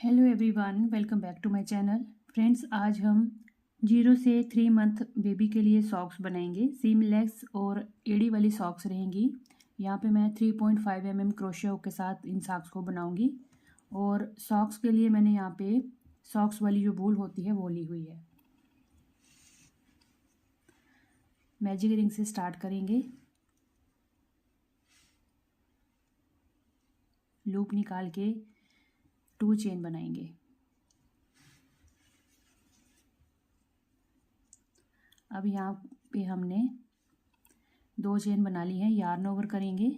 Hello everyone, welcome back to my channel. Friends, आज हम 0 से 3 मंथ बेबी के लिए सॉक्स बनाएंगे। सीमलेस और एड़ी वाली सॉक्स रहेंगी। यहाँ पे मैं 3.5 mm क्रोशिया के साथ इन सॉक्स को बनाऊंगी। और सॉक्स के लिए मैंने यहाँ पे सॉक्स वाली जो बूल होती है वो ली हुई है। मैजिक रिंग से स्टार्ट करेंगे। लूप निकाल के 2 चेन बनाएंगे। अब यहाँ पे हमने 2 चेन बना ली है। यार्न ओवर करेंगे,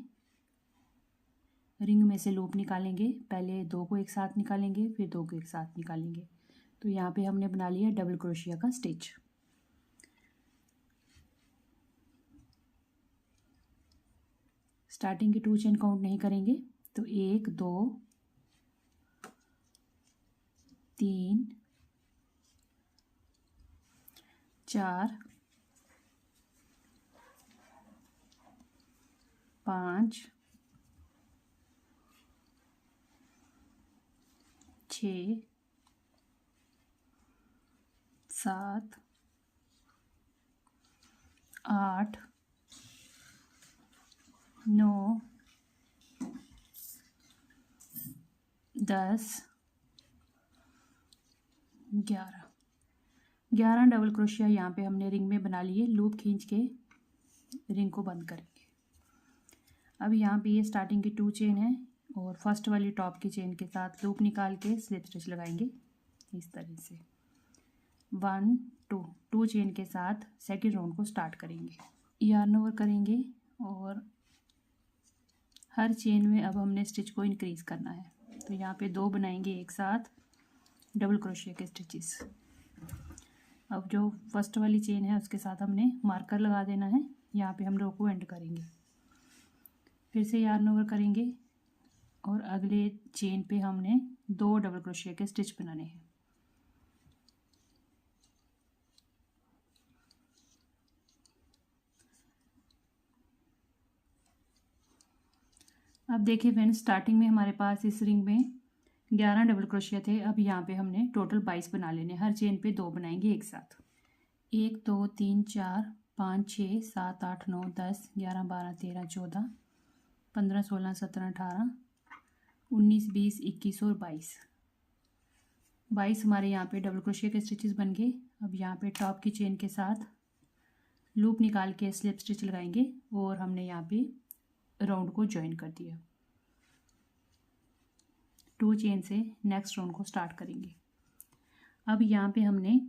रिंग में से लूप निकालेंगे। पहले 2 को एक साथ निकालेंगे, फिर 2 को एक साथ निकालेंगे। तो यहाँ पे हमने बना लिया डबल क्रोशिया का स्टिच। स्टार्टिंग की 2 चेन काउंट नहीं करेंगे, तो 1 2 3 4 5 6 7 8 9 10 11 डबल क्रोशिया यहाँ पे हमने रिंग में बना लिए। लूप खींच के रिंग को बंद करेंगे। अब यहाँ पे ये स्टार्टिंग की 2 चेन है और फर्स्ट वाली टॉप की चेन के साथ लूप निकाल के स्लिप स्टिच लगाएंगे इस तरह से। 1 2 चेन के साथ सेकेंड राउंड को स्टार्ट करेंगे। यार्न ओवर करेंगे और हर चेन में अब हमने स्टिच को इंक्रीज करना है। तो यहाँ पे 2 बनाएंगे एक साथ डबल क्रोशिया के स्टिचेस। अब जो फर्स्ट वाली चेन है उसके साथ हमने मार्कर लगा देना है। यहाँ पे हम रो को एंड करेंगे, फिर से यार्न ओवर करेंगे और अगले चेन पे हमने 2 डबल क्रोशिया के स्टिच बनाने हैं। अब देखिए फ्रेंड्स, स्टार्टिंग में हमारे पास इस रिंग में 11 डबल क्रोशिया थे। अब यहाँ पे हमने टोटल 22 बना लेने। हर चेन पे 2 बनाएंगे एक साथ। 1 2 3 4 5 6 7 8 9 10 11 12 13 14 15 16 17 18 19 20 21 और 22 हमारे यहाँ पे डबल क्रोशिया के स्टिचेस बन गए। अब यहाँ पे टॉप की चेन के साथ लूप निकाल के स्लिप स्टिच लगाएंगे और हमने यहाँ पे राउंड को ज्वाइन कर दिया। 2 चेन से नेक्स्ट राउंड को स्टार्ट करेंगे। अब यहाँ पे हमने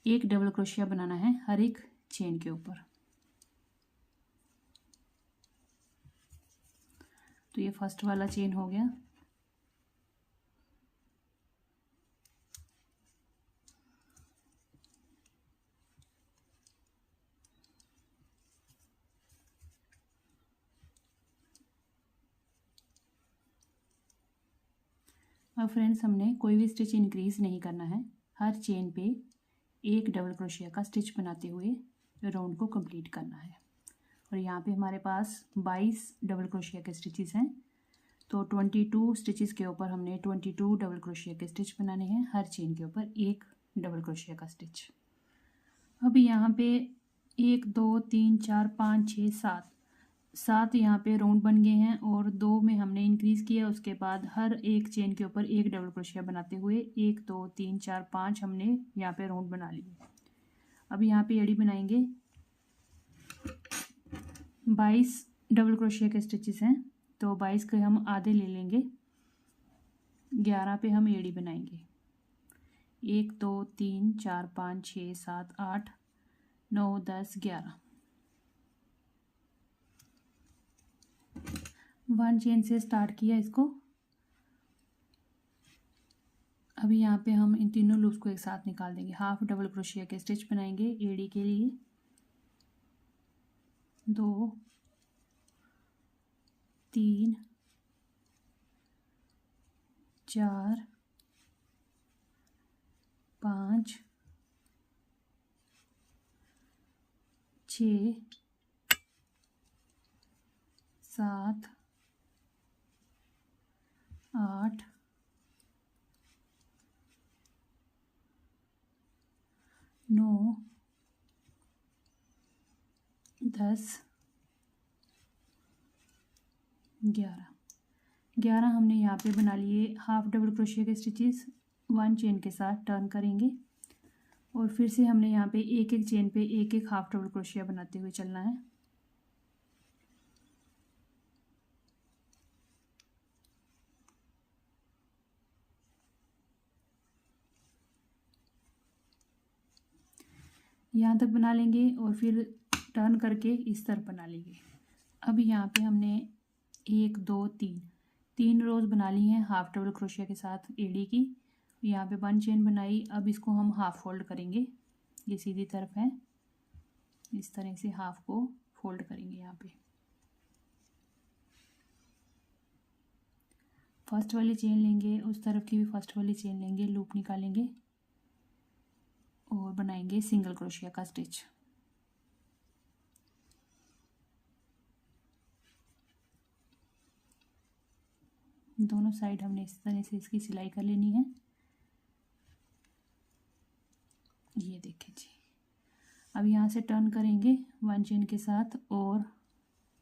एक डबल क्रोशिया बनाना है हर एक चेन के ऊपर। तो ये फर्स्ट वाला चेन हो गया। अब फ्रेंड्स, हमने कोई भी स्टिच इंक्रीज नहीं करना है। हर चेन पे एक डबल क्रोशिया का स्टिच बनाते हुए राउंड को कंप्लीट करना है। और यहाँ पे हमारे पास 22 डबल क्रोशिया के स्टिचेस हैं। तो 22 स्टिचेस के ऊपर हमने 22 डबल क्रोशिया के स्टिच बनाने हैं। हर चेन के ऊपर एक डबल क्रोशिया का स्टिच। अब यहाँ पे 1 2 3 4 5 6 7 यहाँ पे राउंड बन गए हैं और 2 में हमने इंक्रीज़ किया। उसके बाद हर एक चेन के ऊपर एक डबल क्रोशिया बनाते हुए 1 2 3 4 5 हमने यहाँ पे राउंड बना लिए। अब यहाँ पे एड़ी बनाएंगे। 22 डबल क्रोशिया के स्टिचेस हैं, तो 22 के हम आधे ले लेंगे। 11 पे हम एड़ी बनाएंगे। 1 2 3 4 5 6 7 8 9 10 11 1 चेन से स्टार्ट किया इसको। अभी यहाँ पे हम इन तीनों लूप्स को एक साथ निकाल देंगे। हाफ डबल क्रोशिया के स्टिच बनाएंगे एड़ी के लिए। 2 3 4 5 6 7 8 9 10 11 11 हमने यहाँ पे बना लिए हाफ डबल क्रोशिया के स्टिचेस 1 चेन के साथ टर्न करेंगे और फिर से हमने यहाँ पे एक एक चेन पे एक एक हाफ डबल क्रोशिया बनाते हुए चलना है। यहाँ तक बना लेंगे और फिर टर्न करके इस तरफ बना लेंगे। अब यहाँ पे हमने 1 2 3 रोज़ बना ली हैं हाफ डबल क्रोशिया के साथ एड़ी की। यहाँ पे 1 चेन बनाई। अब इसको हम हाफ फोल्ड करेंगे, ये सीधी तरफ है, इस तरह से हाफ को फोल्ड करेंगे। यहाँ पे फर्स्ट वाली चेन लेंगे, उस तरफ की भी फर्स्ट वाली चेन लेंगे, लूप निकालेंगे और बनाएंगे सिंगल क्रोशिया का स्टिच। दोनों साइड हमने इस तरह से इसकी सिलाई कर लेनी है। ये देखिए जी। अब यहाँ से टर्न करेंगे 1 चेन के साथ और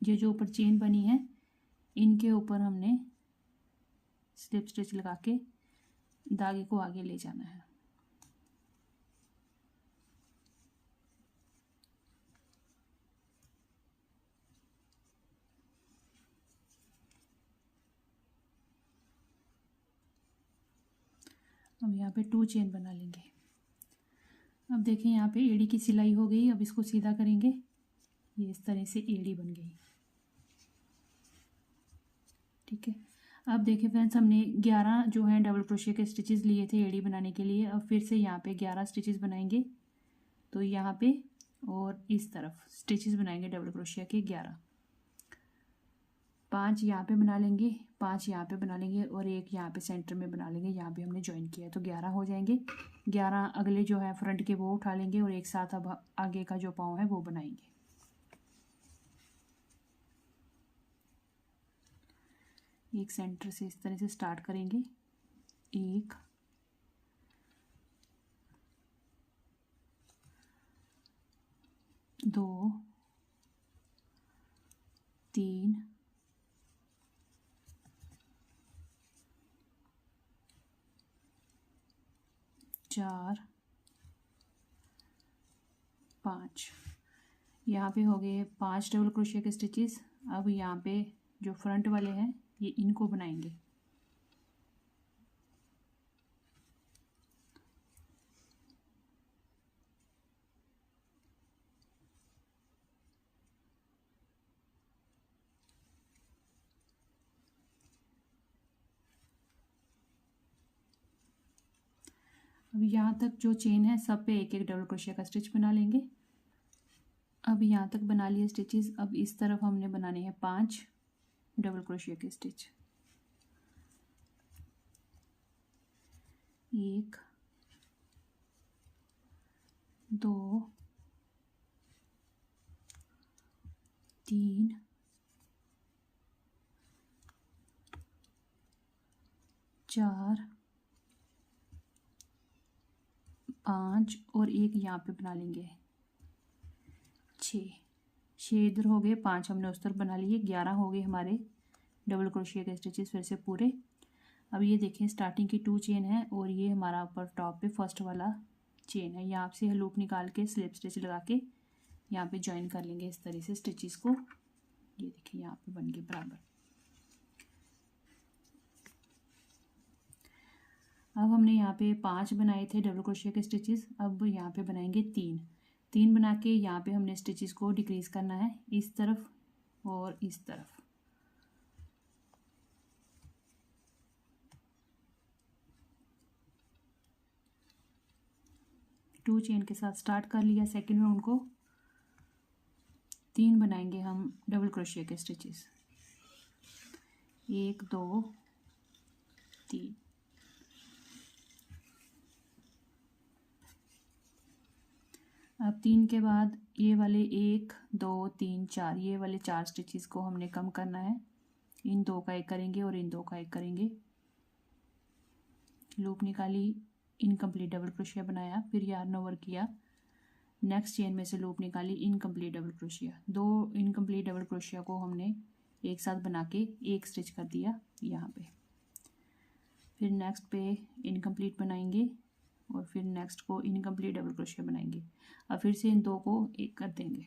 ये जो ऊपर चेन बनी है इनके ऊपर हमने स्लिप स्टिच लगा के धागे को आगे ले जाना है। अब यहाँ पे 2 चेन बना लेंगे। अब देखें यहाँ पे एड़ी की सिलाई हो गई। अब इसको सीधा करेंगे, ये इस तरह से एड़ी बन गई। ठीक है। अब देखिए फ्रेंड्स, हमने 11 जो है डबल क्रोशिया के स्टिचेस लिए थे एड़ी बनाने के लिए। अब फिर से यहाँ पे 11 स्टिचेस बनाएंगे। तो यहाँ पे और इस तरफ स्टिचेस बनाएंगे डबल क्रोशिया के 11। 5 यहाँ पे बना लेंगे, 5 यहाँ पे बना लेंगे और एक यहाँ पे सेंटर में बना लेंगे। यहाँ पे हमने ज्वाइन किया है तो 11 हो जाएंगे। 11 अगले जो है फ्रंट के वो उठा लेंगे और एक साथ अब आगे का जो पाँव है वो बनाएंगे। एक सेंटर से इस तरह से स्टार्ट करेंगे। 1 2 3 4 5। यहाँ पे हो गए 5 डबल क्रोशिया के स्टिचेस। अब यहाँ पे जो फ्रंट वाले हैं ये इनको बनाएंगे। अब यहाँ तक जो चेन है सब पे एक एक डबल क्रोशिया का स्टिच बना लेंगे। अब यहाँ तक बना लिए स्टिचेस। अब इस तरफ हमने बनाने हैं 5 डबल क्रोशिया के स्टिच। 1 2 3 4 5 और एक यहाँ पे बना लेंगे 6 इधर हो गए, 5 हमने उस तरफ बना लिए। 11 हो गए हमारे डबल क्रोशिया के स्टिचेस फिर से पूरे। अब ये देखें स्टार्टिंग की 2 चेन है और ये हमारा ऊपर टॉप पे फर्स्ट वाला चेन है। यहाँ से लूप निकाल के स्लिप स्टिच लगा के यहाँ पे ज्वाइन कर लेंगे इस तरह से स्टिचेस को। ये देखिए यहाँ पे बन गए बराबर। अब हमने यहाँ पे 5 बनाए थे डबल क्रोशिया के स्टिचेस। अब यहाँ पे बनाएंगे 3 बना के यहाँ पे हमने स्टिचेस को डिक्रीज करना है इस तरफ और इस तरफ। टू चेन के साथ स्टार्ट कर लिया सेकेंड राउंड को। 3 बनाएंगे हम डबल क्रोशिया के स्टिचेस। 1 2 3। अब 3 के बाद ये वाले 1 2 3 4 ये वाले 4 स्टिचेस को हमने कम करना है। इन 2 का एक करेंगे और इन 2 का एक करेंगे। लूप निकाली, इनकम्प्लीट डबल क्रोशिया बनाया, फिर यार्न ओवर किया, नेक्स्ट चेन में से लूप निकाली, incomplete double crochet. 2 incomplete double crochet को हमने एक साथ बना के एक स्टिच कर दिया यहाँ पे। फिर नेक्स्ट पे इनकम्प्लीट बनाएंगे और फिर नेक्स्ट को इनकम्प्लीट डबल क्रोशिया बनाएंगे। अब फिर से इन 2 को एक कर देंगे।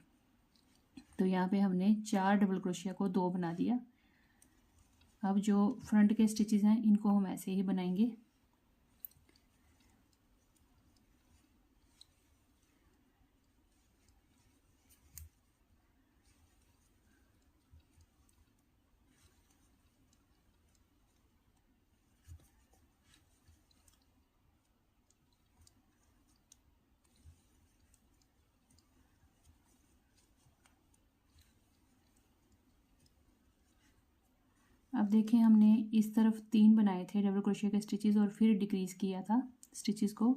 तो यहाँ पे हमने 4 डबल क्रोशिया को 2 बना दिया। अब जो फ्रंट के स्टिचेस हैं इनको हम ऐसे ही बनाएंगे। अब देखें, हमने इस तरफ 3 बनाए थे डबल क्रोशिया के स्टिचेस और फिर डिक्रीज़ किया था स्टिचेस को।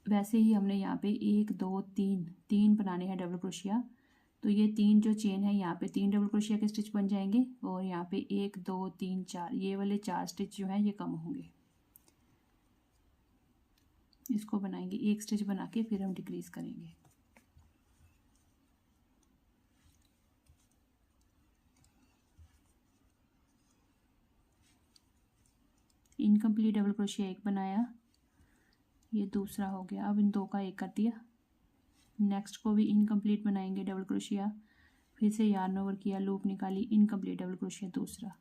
वैसे ही हमने यहाँ पे 1 2 3 बनाने हैं डबल क्रोशिया। तो ये 3 जो चेन है यहाँ पे 3 डबल क्रोशिया के स्टिच बन जाएंगे और यहाँ पे 1 2 3 4 ये वाले 4 स्टिच जो हैं ये कम होंगे। इसको बनाएंगे, एक स्टिच बना के फिर हम डिक्रीज करेंगे। इनकम्प्लीट डबल क्रोशिया एक बनाया, ये दूसरा हो गया। अब इन 2 का एक कर दिया। नेक्स्ट को भी इनकम्प्लीट बनाएंगे डबल क्रोशिया, फिर से यार्न ओवर किया, लूप निकाली, इनकम्प्लीट डबल क्रोशिया दूसरा,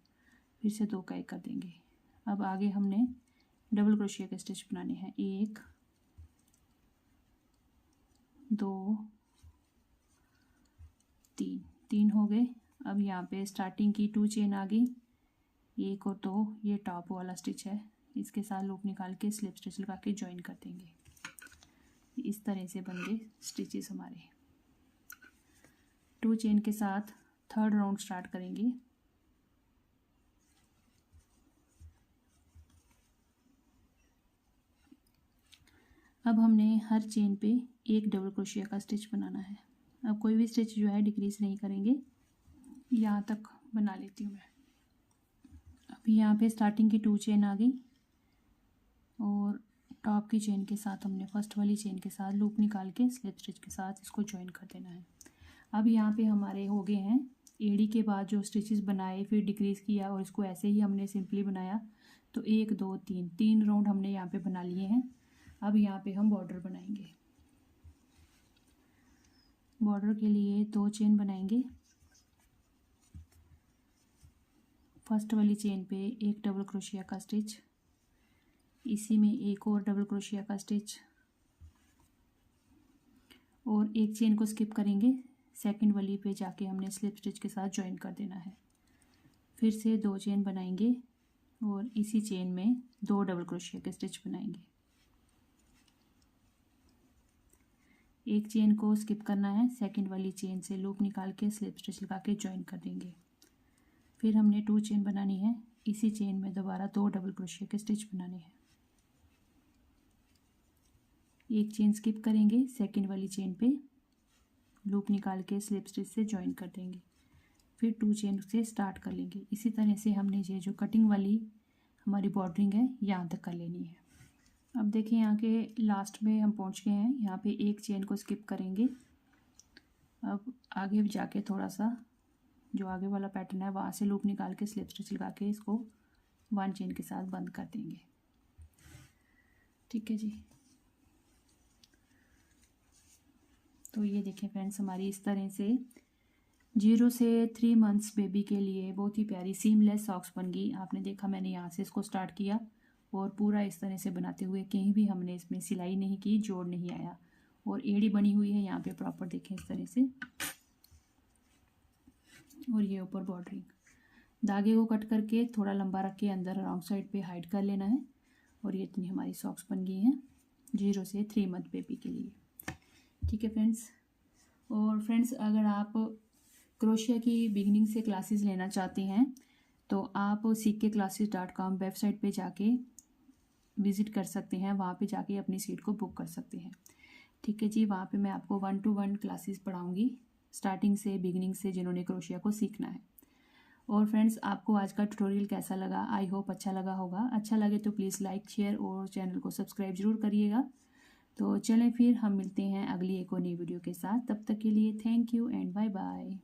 फिर से 2 का एक कर देंगे। अब आगे हमने डबल क्रोशिया के स्टिच बनाने हैं। 1 2 3 हो गए। अब यहाँ पे स्टार्टिंग की 2 चेन आ गई, 1 और 2, ये टॉप वाला स्टिच है, इसके साथ लूप निकाल के स्लिप स्टिच लगा के ज्वाइन कर देंगे। इस तरह से बन गए स्टिचेस हमारे। 2 चेन के साथ थर्ड राउंड स्टार्ट करेंगे। अब हमने हर चेन पे एक डबल क्रोशिया का स्टिच बनाना है। अब कोई भी स्टिच जो है डिक्रीज नहीं करेंगे, यहाँ तक बना लेती हूँ मैं। अब यहाँ पे स्टार्टिंग की 2 चेन आ गई और टॉप की चेन के साथ हमने फर्स्ट वाली चेन के साथ लूप निकाल के स्लिप स्टिच के साथ इसको ज्वाइन कर देना है। अब यहाँ पे हमारे हो गए हैं एड़ी के बाद जो स्टिचेस बनाए फिर डिक्रीज़ किया और इसको ऐसे ही हमने सिंपली बनाया। तो 1 2 3 राउंड हमने यहाँ पे बना लिए हैं। अब यहाँ पे हम बॉर्डर बनाएंगे। बॉर्डर के लिए 2 चेन बनाएंगे। फर्स्ट वाली चेन पे एक डबल क्रोशिया का स्टिच, इसी में एक और डबल क्रोशिया का स्टिच और एक चेन को स्किप करेंगे, सेकंड वाली पे जाके हमने स्लिप स्टिच के साथ ज्वाइन कर देना है। फिर से 2 चेन बनाएंगे और इसी चेन में 2 डबल क्रोशिया के स्टिच बनाएंगे। एक चेन को स्किप करना है, सेकंड वाली चेन से लूप निकाल के स्लिप स्टिच लगा के ज्वाइन कर देंगे। फिर हमने 2 चेन बनानी है, इसी चेन में दोबारा 2 डबल क्रोशिया के स्टिच बनाने हैं। एक चेन स्किप करेंगे, सेकंड वाली चेन पे लूप निकाल के स्लिप स्टिच से ज्वाइन कर देंगे। फिर 2 चेन से स्टार्ट कर लेंगे। इसी तरह से हमने ये जो कटिंग वाली हमारी बॉर्डरिंग है यहाँ तक कर लेनी है। अब देखिए यहाँ के लास्ट में हम पहुँच गए हैं। यहाँ पे एक चेन को स्किप करेंगे। अब आगे जाके थोड़ा सा जो आगे वाला पैटर्न है वहाँ से लूप निकाल के स्लिप स्टिच लगा के इसको 1 चेन के साथ बंद कर देंगे। ठीक है जी। तो ये देखें फ्रेंड्स, हमारी इस तरह से 0 से 3 मंथ्स बेबी के लिए बहुत ही प्यारी सीमलेस सॉक्स बन गई। आपने देखा मैंने यहाँ से इसको स्टार्ट किया और पूरा इस तरह से बनाते हुए कहीं भी हमने इसमें सिलाई नहीं की, जोड़ नहीं आया और एड़ी बनी हुई है यहाँ पे प्रॉपर, देखें इस तरह से। और ये ऊपर बॉर्डरिंग, धागे को कट करके थोड़ा लंबा रख के अंदर रॉन्ग साइड पे हाइड कर लेना है। और ये इतनी हमारी सॉक्स बन गई हैं 0 से 3 मंथ बेबी के लिए। ठीक है फ्रेंड्स। और फ्रेंड्स, अगर आप क्रोशिया की बिगिनिंग से क्लासेस लेना चाहते हैं तो आप seekclasses.com वेबसाइट पे जाके विज़िट कर सकते हैं। वहाँ पे जाके अपनी सीट को बुक कर सकते हैं। ठीक है जी। वहाँ पे मैं आपको 1-to-1 क्लासेस पढ़ाऊँगी स्टार्टिंग से, बिगिनिंग से, जिन्होंने क्रोशिया को सीखना है। और फ्रेंड्स, आपको आज का ट्यूटोरियल कैसा लगा? आई होप अच्छा लगा होगा। अच्छा लगे तो प्लीज़ लाइक, शेयर और चैनल को सब्सक्राइब ज़रूर करिएगा। तो चलें फिर हम मिलते हैं अगली एक और नई वीडियो के साथ। तब तक के लिए thank you and bye bye.